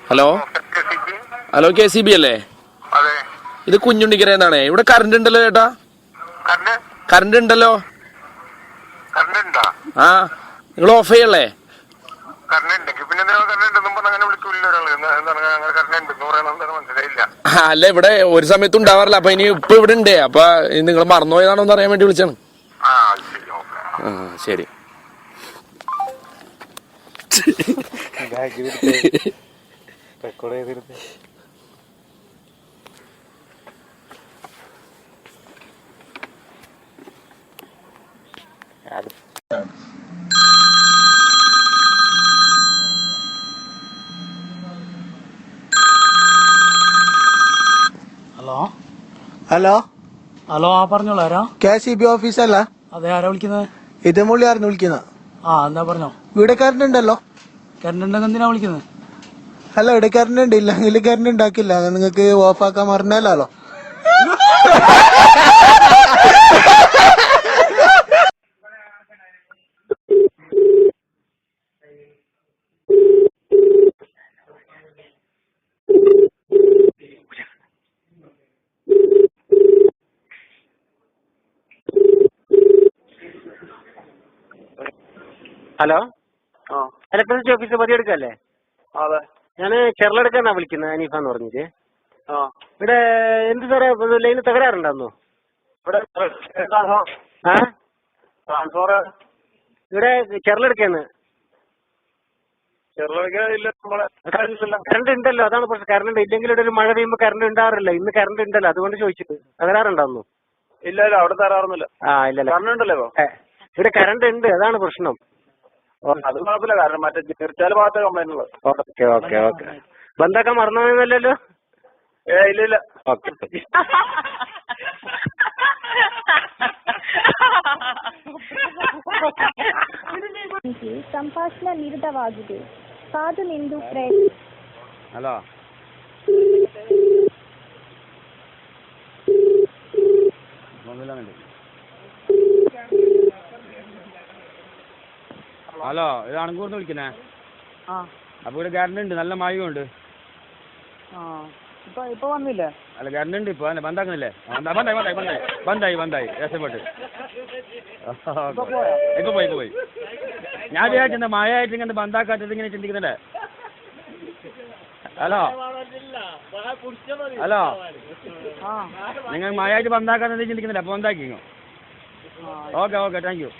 Hello hello KCB അല്ലേ? ഇത് കുഞ്ഞുണ്ണിക്കരന്നാണേ. ഇവിടെ കറണ്ട് ഉണ്ടല്ലോ ചേട്ടാ, കറണ്ട് ഉണ്ടല്ലോ. ആ, നിങ്ങൾ ഓഫ് ചെയ്യല്ലേ? അല്ല, ഇവിടെ ഒരു സമയത്തും ഉണ്ടാവാറില്ല. അപ്പൊ ഇനി ഇപ്പൊ ഇവിടെ ഉണ്ട്. അപ്പൊ നിങ്ങൾ മറന്നുപോയതാണോ എന്ന് അറിയാൻ വേണ്ടി വിളിച്ചാണ്. ആ ശരി. ഹലോ ഹലോ ഹലോ, ആ പറഞ്ഞോളൂ. ആരാ? KCB ഓഫീസല്ല? അതെ, ആരാ വിളിക്കുന്നത്? ഇത് മുള്ളിയായിരുന്നു വിളിക്കുന്നത്. എന്താ പറഞ്ഞോ. ഇവിടെ കറണ്ട് ഉണ്ടല്ലോ. കറണ്ട് ഉണ്ടെങ്കിൽ എന്തിനാ വിളിക്കുന്നത്? അല്ല, ഇവിടെ കറണ്ട് ഉണ്ട്. ഇല്ലെങ്കിൽ കറണ്ട് ഉണ്ടാക്കില്ല. നിങ്ങൾക്ക് ഓഫാക്കാൻ മറന്നല്ലോ. ഹലോ, ഇലക്ട്രിസിറ്റി ഓഫീസ് പതി എടുക്കല്ലേ? അതെ, ഞാൻ ചെറുളെടുക്കാന്നാ വിളിക്കുന്നത്, അനീഫ എന്ന് പറഞ്ഞിട്ട്. ഇവിടെ എന്ത് സാറേ ലൈന് തകരാറുണ്ടാന്നോ? ഇവിടെ ട്രാൻസ്ഫോർ ഇവിടെ ചെറുളെടുക്കാന്ന് കറണ്ട് ഉണ്ടല്ലോ, അതാണ് പ്രശ്നം. കറണ്ട് ഇല്ലെങ്കിൽ ഇവിടെ ഒരു മഴ പെയ്യുമ്പോൾ കറണ്ട് ഉണ്ടാറില്ല. ഇന്ന് കറണ്ട് ഉണ്ടല്ലോ, അതുകൊണ്ട് ചോദിച്ചിട്ട്. തകരാറുണ്ടാന്നോ? ഇല്ല, അവിടെ തരാറൊന്നുമില്ല. ഇല്ലല്ലോ, കറണ്ട് ഉണ്ടല്ലോ. ഇവിടെ കറണ്ട് ഉണ്ട്, അതാണ് പ്രശ്നം. അത് കുഴപ്പമില്ല, കാരണം മറ്റേ ചെറുച്ചാല് ഭാഗത്തെ കംപ്ലൈന്റ് ഉള്ളത്. Okay okay okay. ബന്ധാക്കാൻ മറന്നല്ലോ? ഇല്ല. ഓക്കെ. ಸಂಭಾಷಣೆ ನಿರತವಾಗಿದೆ. ಕಾದು ನಿಂದು ഹലോ, ഹലോ, ഇത് അണങ്കൂർന്ന് വിളിക്കുന്നേ. അപ്പൊ ഇവിടെ കറണ്ട് ഉണ്ട്, നല്ല മഴയുണ്ട്. ഇപ്പൊ വന്നില്ലേ? അല്ല, കറണ്ട് ഉണ്ട്. ഇപ്പൊ ബന്ധാക്കുന്നില്ലേ? ബന്ധായി രക്ഷപ്പെട്ട്. ഇപ്പൊ പോയി. ഞാൻ വിചാരിച്ചെന്താ മഴ ആയിട്ട് ഇങ്ങനെ ബന്ധാക്കാത്തത് ഇങ്ങനെ ചിന്തിക്കുന്നല്ലേ? ഹലോ, നിങ്ങൾ മഴ ആയിട്ട് ബന്ധാക്കാത്തത് ചിന്തിക്കുന്നില്ല. അപ്പൊ ബന്ധാക്കിങ്ങോ? Okay, thank you.